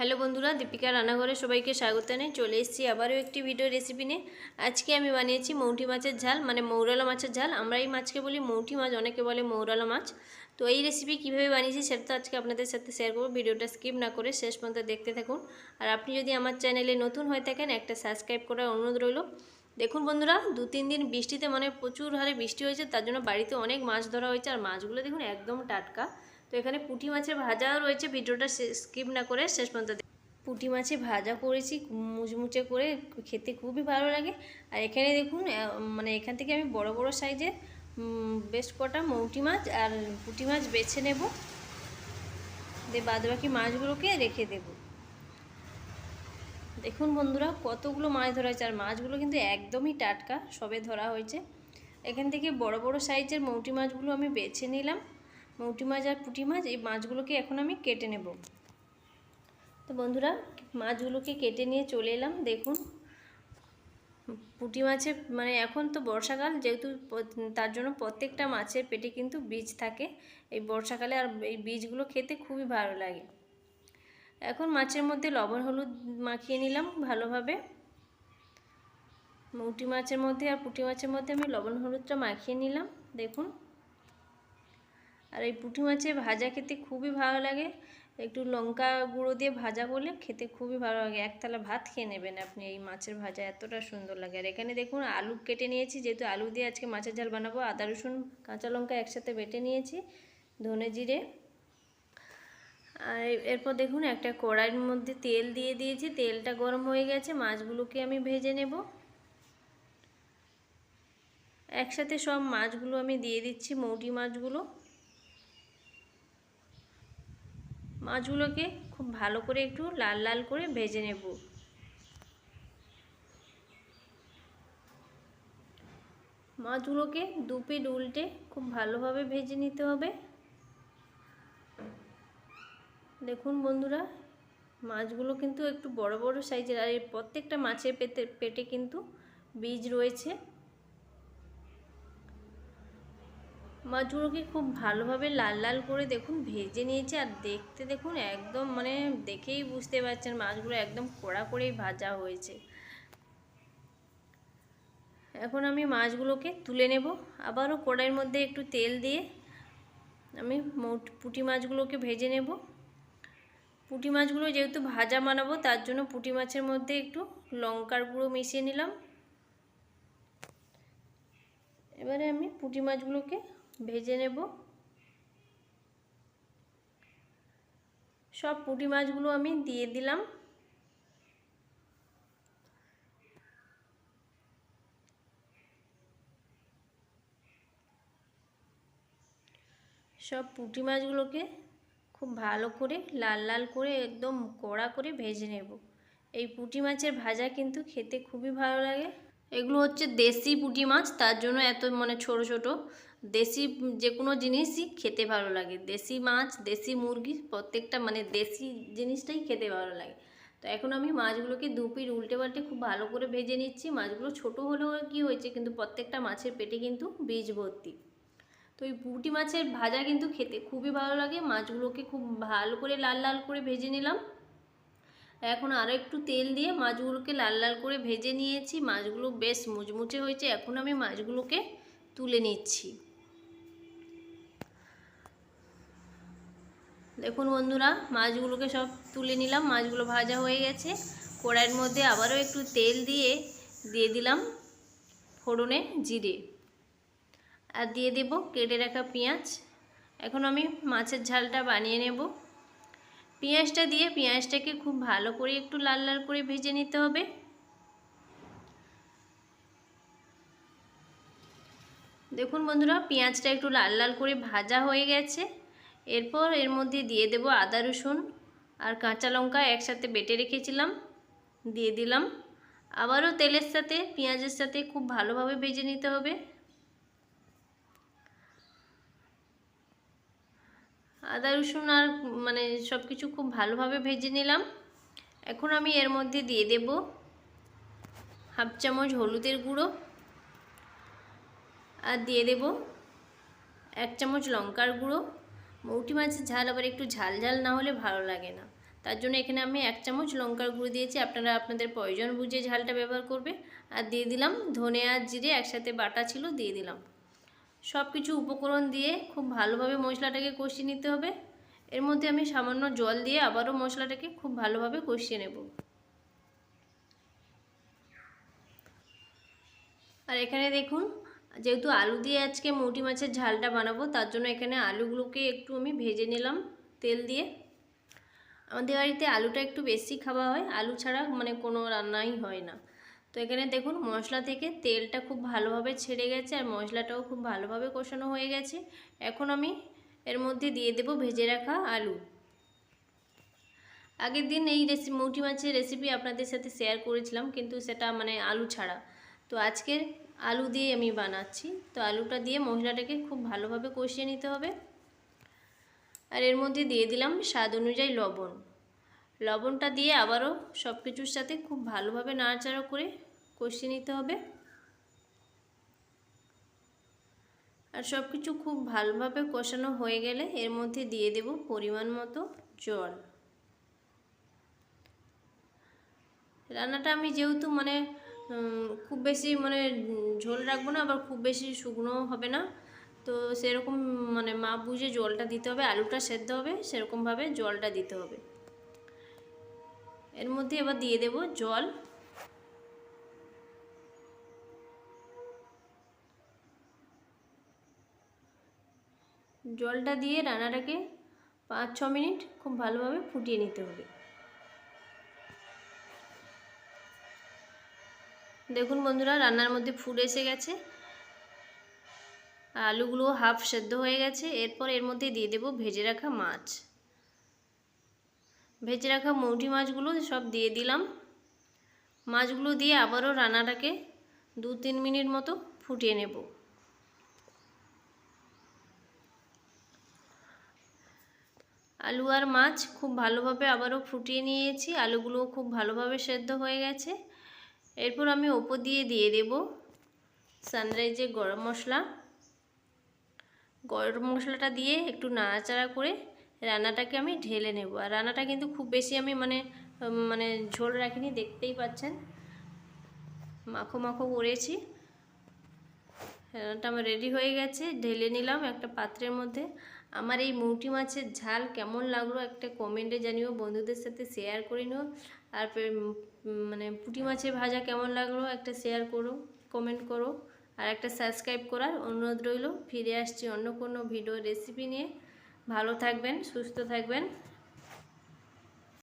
Hello বন্ধুরা, দীপিকা রান্নাঘরে সবাইকে স্বাগত জানাই। চলে এসেছি আবারও একটি ভিডিও রেসিপি নিয়ে। আজকে আমি বানিয়েছি মৌটি মাছের ঝাল, মানে মৌরালা মাছের ঝাল। আমরা এই মাছকে বলি মৌটি মাছ, অনেকে বলে মৌরালা মাছ। তো এই রেসিপি কীভাবে বানিয়েছি সেটা তো আজকে আপনাদের সাথে শেয়ার করব। ভিডিওটা স্কিপ না করে শেষ পর্যন্ত দেখতে থাকুন। আর আপনি যদি আমার চ্যানেলে নতুন হয়ে থাকেন, একটা সাবস্ক্রাইব করার অনুরোধ রইল। দেখুন বন্ধুরা, 2-3 দিন বৃষ্টিতে মানে প্রচুর হারে বৃষ্টি হয়েছে, তার জন্য বাড়িতে অনেক মাছ ধরা হয়েছে। আর মাছগুলো দেখুন একদম টাটকা। তো এখানে পুঁটি মাছের ভাজাও রয়েছে, ভিডিওটা স্কিপ না করে শেষ পর্যন্ত। পুঁটি মাছে ভাজা করেছি মুচমুচে করে, খেতে খুবই ভালো লাগে। আর এখানে দেখুন মানে এখান থেকে আমি বড় বড় সাইজের বেশ কটা মৌটি মাছ আর পুঁটি মাছ বেছে নেব, দিয়ে বাদবাকি মাছগুলোকে রেখে দেব। দেখুন বন্ধুরা, কতগুলো মাছ ধরা হয়েছে, আর মাছগুলো কিন্তু একদমই টাটকা, সবে ধরা হয়েছে। এখান থেকে বড় বড় সাইজের মৌটি মাছগুলো আমি বেছে নিলাম। মৌটি মাছ আর পুঁটি মাছ, এই মাছগুলোকে এখন আমি কেটে নেব। তো বন্ধুরা, মাছগুলোকে কেটে নিয়ে চলে এলাম। দেখুন পুঁটি মাছের মানে এখন তো বর্ষাকাল যেহেতু, তার জন্য প্রত্যেকটা মাছের পেটে কিন্তু বীজ থাকে এই বর্ষাকালে, আর এই বীজগুলো খেতে খুবই ভালো লাগে। এখন মাছের মধ্যে লবণ হলুদ মাখিয়ে নিলাম ভালোভাবে। মৌটি মাছের মধ্যে আর পুঁটি মাছের মধ্যে আমি লবণ হলুদটা মাখিয়ে নিলাম। দেখুন, আর এই পুঁটি মাছের ভাজা খেতে খুবই ভালো লাগে। একটু লঙ্কা গুঁড়ো দিয়ে ভাজা করলে খেতে খুবই ভালো লাগে। এক থালা ভাত খেয়ে নেবেন আপনি এই মাছের ভাজা, এতটা সুন্দর লাগে। আর এখানে দেখুন আলু কেটে নিয়েছি, যেহেতু আলু দিয়ে আজকে মাছের ঝাল বানাবো। আদা রসুন কাঁচা লঙ্কা একসাথে বেটে নিয়েছি, ধনে জিরে। আর এরপর দেখুন একটা কড়াইয়ের মধ্যে তেল দিয়ে দিয়েছি, তেলটা গরম হয়ে গেছে। মাছগুলোকে আমি ভেজে নেব। একসাথে সব মাছগুলো আমি দিয়ে দিচ্ছি, মৌটি মাছগুলো। মাছগুলোকে খুব ভালো করে একটু লাল লাল করে ভেজে নেব। মাছগুলোকে দু পিঠ উল্টে খুব ভালোভাবে ভেজে নিতে হবে। দেখুন বন্ধুরা, মাছগুলো কিন্তু একটু বড় বড় সাইজের, আর এই প্রত্যেকটা মাছের পেটে কিন্তু বীজ রয়েছে। মাছগুলোকে খুব ভালোভাবে লাল লাল করে দেখুন ভেজে নিয়েছে। আর দেখতে দেখুন একদম মানে দেখেই বুঝতে পারছেন মাছগুলো একদম কড়া করেই ভাজা হয়েছে। এখন আমি মাছগুলোকে তুলে নেব। আবারও কড়াইয়ের মধ্যে একটু তেল দিয়ে আমি পুঁটি মাছগুলোকে ভেজে নেব। পুঁটি মাছগুলো যেহেতু ভাজা বানাবো, তার জন্য পুঁটি মাছের মধ্যে একটু লঙ্কার গুঁড়ো মিশিয়ে নিলাম। এবারে আমি পুঁটি মাছগুলোকে ভেজে নেব। সব পুঁটি মাছগুলো আমি দিয়ে দিলাম। সব পুঁটি মাছগুলোকে খুব ভালো করে লাল লাল করে একদম কড়া করে ভেজে নেব। এই পুঁটি মাছের ভাজা কিন্তু খেতে খুবই ভালো লাগে। এগুলো হচ্ছে দেশি পুঁটি মাছ, তার জন্য এত মানে ছোট ছোট। দেশি যে কোনো জিনিসই খেতে ভালো লাগে। দেশি মাছ, দেশি মুরগি, প্রত্যেকটা মানে দেশি জিনিসটাই খেতে ভালো লাগে। তো এখন আমি মাছগুলোকে দু পিঠ উল্টে পাল্টে খুব ভালো করে ভেজে নিচ্ছি। মাছগুলো ছোট হলেও কি হয়েছে, কিন্তু প্রত্যেকটা মাছের পেটে কিন্তু বীজ ভর্তি। তো এই পুঁটি মাছের ভাজা কিন্তু খেতে খুবই ভালো লাগে। মাছগুলোকে খুব ভালো করে লাল লাল করে ভেজে নিলাম। এখন আরও একটু তেল দিয়ে মাছগুলোকে লাল লাল করে ভেজে নিয়েছি। মাছগুলো বেশ মুচমুচে হয়েছে। এখন আমি মাছগুলোকে তুলে নিচ্ছি। দেখুন বন্ধুরা, মাছগুলোকে সব তুলে নিলাম। মাছগুলো ভাজা হয়ে গেছে। কড়াইয়ের মধ্যে আবারও একটু তেল দিয়ে দিলাম ফোড়নে জিরে, আর দিয়ে দেব কেটে রাখা পেঁয়াজ। এখন আমি মাছের ঝালটা বানিয়ে নেব। পেঁয়াজটা দিয়ে পেঁয়াজটাকে খুব ভালো করে একটু লাল লাল করে ভেজে নিতে হবে। দেখুন বন্ধুরা, পেঁয়াজটা একটু লাল লাল করে ভাজা হয়ে গেছে। এরপর এর মধ্যে দিয়ে দেব আদা রসুন আর কাঁচা লঙ্কা একসাথে বেটে রেখেছিলাম, দিয়ে দিলাম। আবারও তেলের সাথে পেঁয়াজের সাথে খুব ভালোভাবে ভেজে নিতে হবে। আদা রসুন আর মানে সব কিছু খুব ভালোভাবে ভেজে নিলাম। এখন আমি এর মধ্যে দিয়ে দেব হাফ চামচ হলুদের গুঁড়ো, আর দিয়ে দেব 1 চামচ লঙ্কার গুঁড়ো। মৌটি মাছের ঝাল আবার একটু ঝাল ঝাল না হলে ভালো লাগে না, তার জন্য এখানে আমি 1 চামচ লঙ্কার গুঁড়ো দিয়েছি, আপনারা আপনাদের প্রয়োজন বুঝে ঝালটা ব্যবহার করবে। আর দিয়ে দিলাম ধনে আর জিরে একসাথে বাটা ছিল, দিয়ে দিলাম। সব কিছু উপকরণ দিয়ে খুব ভালোভাবে মশলাটাকে কষিয়ে নিতে হবে। এর মধ্যে আমি সামান্য জল দিয়ে আবারও মশলাটাকে খুব ভালোভাবে কষিয়ে নেব। আর এখানে দেখুন, যেহেতু আলু দিয়ে আজকে মৌটি মাছের ঝালটা বানাবো, তার জন্য এখানে আলুগুলোকে একটু আমি ভেজে নিলাম তেল দিয়ে। আমাদের বাড়িতে আলুটা একটু বেশি খাওয়া হয়, আলু ছাড়া মানে কোনো রান্নাই হয় না। তো এখানে দেখুন মশলা থেকে তেলটা খুব ভালোভাবে ছেড়ে গেছে আর মশলাটাও খুব ভালোভাবে কষানো হয়ে গেছে। এখন আমি এর মধ্যে দিয়ে দেব ভেজে রাখা আলু। আগের দিন এই মৌটি মাছের রেসিপি আপনাদের সাথে শেয়ার করেছিলাম, কিন্তু সেটা মানে আলু ছাড়া। তো আজকে আলু দিয়ে আমি বানাচ্ছি। তো আলুটা দিয়ে মশলাটাকে খুব ভালোভাবে কষিয়ে নিতে হবে। আর এর মধ্যে দিয়ে দিলাম স্বাদ অনুযায়ী লবণ। লবণটা দিয়ে আবারও সব কিছুর সাথে খুব ভালোভাবে নাড়াচাড়া করে কষিয়ে নিতে হবে। আর সব কিছু খুব ভালোভাবে কষানো হয়ে গেলে এর মধ্যে দিয়ে দেব পরিমাণ মতো জল। রান্নাটা আমি যেহেতু মানে খুব বেশি মানে ঝোল রাখবো না, আবার খুব বেশি শুকনো হবে না, তো সেরকম মানে মাপ বুঝে জলটা দিতে হবে। আলুটা সেদ্ধ হবে সেরকমভাবে জলটা দিতে হবে। এর মধ্যে এবার দিয়ে দেব জল। জলটা দিয়ে রান্নাটাকে 5-6 মিনিট খুব ভালোভাবে ফুটিয়ে নিতে হবে। দেখুন বন্ধুরা, রান্নার মধ্যে ফুট এসে গেছে, আলুগুলো হাফ সেদ্ধ হয়ে গেছে। এরপর এর মধ্যে দিয়ে দেব ভেজে রাখা মাছ। ভেজে রাখা মৌটি মাছগুলো সব দিয়ে দিলাম। মাছগুলো দিয়ে আবারও রান্নাটাকে 2-3 মিনিট মতো ফুটিয়ে নেব। আলু আর মাছ খুব ভালোভাবে আবারও ফুটিয়ে নিয়েছি, আলুগুলোও খুব ভালোভাবে সেদ্ধ হয়ে গেছে। এরপর আমি ওপর দিয়ে দেব সানরাইজের গরম মশলা। গরম মশলাটা দিয়ে একটু নাড়াচাড়া করে রান্নাটাকে আমি ঢেলে নেব। আর রান্নাটা কিন্তু খুব বেশি আমি মানে ঝোল রাখিনি, দেখতেই পাচ্ছেন মাখো মাখো করেছি। রান্নাটা আমার রেডি হয়ে গেছে, ঢেলে নিলাম একটা পাত্রের মধ্যে। আমার এই মৌটি মাছের ঝাল কেমন লাগলো একটা কমেন্টে জানিও, বন্ধুদের সাথে শেয়ার করে নিও। আর মানে পুঁটি মাছের ভাজা কেমন লাগলো একটা শেয়ার করো, কমেন্ট করো। আর একটা সাবস্ক্রাইব করার অনুরোধ রইল। ফিরে আসছি অন্য কোনো ভিডিও রেসিপি নিয়ে। ভালো থাকবেন, সুস্থ থাকবেন।